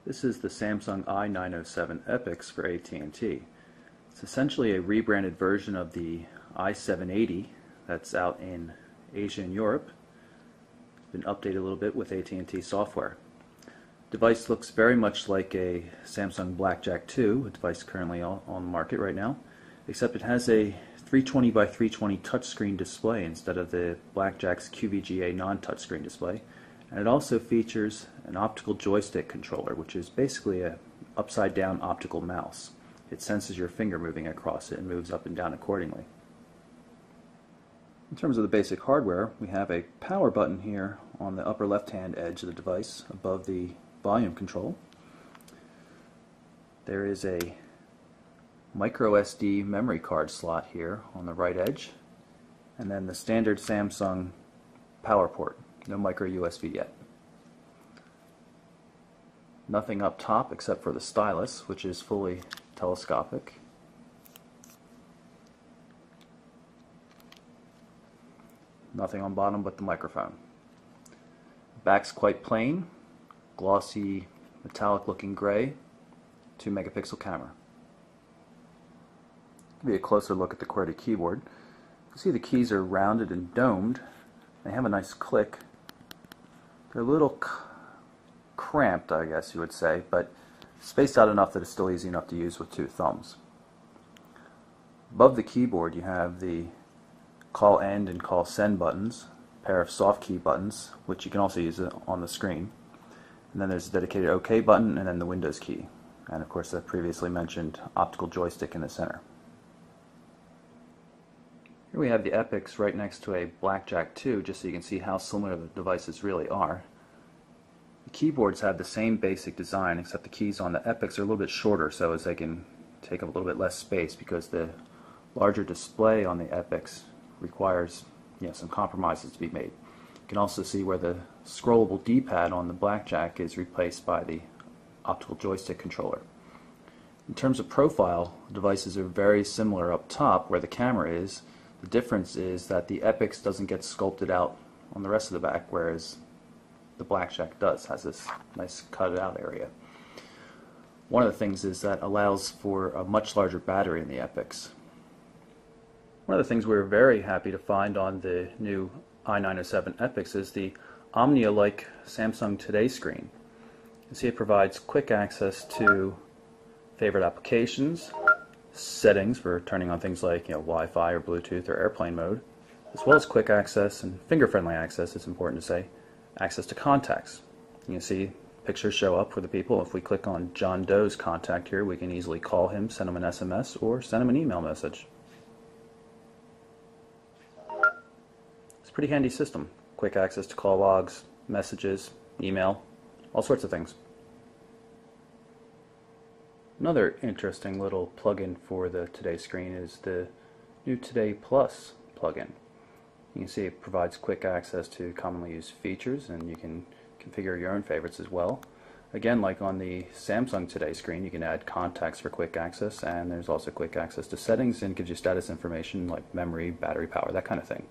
This is the Samsung i907 Epix for AT&T. It's essentially a rebranded version of the i780 that's out in Asia and Europe. It's been updated a little bit with AT&T software. The device looks very much like a Samsung Blackjack 2, a device currently on the market right now, except it has a 320 by 320 touchscreen display instead of the Blackjack's QVGA non-touchscreen display. And it also features an optical joystick controller, which is basically an upside-down optical mouse. It senses your finger moving across it and moves up and down accordingly. In terms of the basic hardware, we have a power button here on the upper left-hand edge of the device above the volume control. There is a micro SD memory card slot here on the right edge, and then the standard Samsung power port. No micro USB yet. Nothing up top except for the stylus, which is fully telescopic. Nothing on bottom but the microphone. Back's quite plain, glossy, metallic looking gray, 2 megapixel camera. Give you a closer look at the QWERTY keyboard. You can see the keys are rounded and domed. They have a nice click. They're a little cramped, I guess you would say, but spaced out enough that it's still easy enough to use with 2 thumbs. Above the keyboard you have the call end and call send buttons, a pair of soft key buttons, which you can also use on the screen. And then there's a dedicated OK button and then the Windows key. And of course the previously mentioned optical joystick in the center. Here we have the Epix right next to a Blackjack 2, just so you can see how similar the devices really are. The keyboards have the same basic design, except the keys on the Epix are a little bit shorter, so as they can take up a little bit less space, because the larger display on the Epix requires some compromises to be made. You can also see where the scrollable D-pad on the Blackjack is replaced by the optical joystick controller. In terms of profile, the devices are very similar up top where the camera is. The difference is that the Epix doesn't get sculpted out on the rest of the back, whereas the Blackjack does, has this nice cut out area. One of the things is that allows for a much larger battery in the Epix. One of the things we were very happy to find on the new i907 Epix is the Omnia-like Samsung Today screen. You can see it provides quick access to favorite applications, settings for turning on things like Wi-Fi or Bluetooth or airplane mode, as well as quick access and finger-friendly access, it's important to say, access to contacts. You can see pictures show up for the people. If we click on John Doe's contact here, we can easily call him, send him an SMS, or send him an email message. It's a pretty handy system. Quick access to call logs, messages, email, all sorts of things. Another interesting little plugin for the Today screen is the new Today Plus plugin. You can see it provides quick access to commonly used features, and you can configure your own favorites as well. Again, like on the Samsung Today screen, you can add contacts for quick access, and there's also quick access to settings, and gives you status information like memory, battery power, that kind of thing.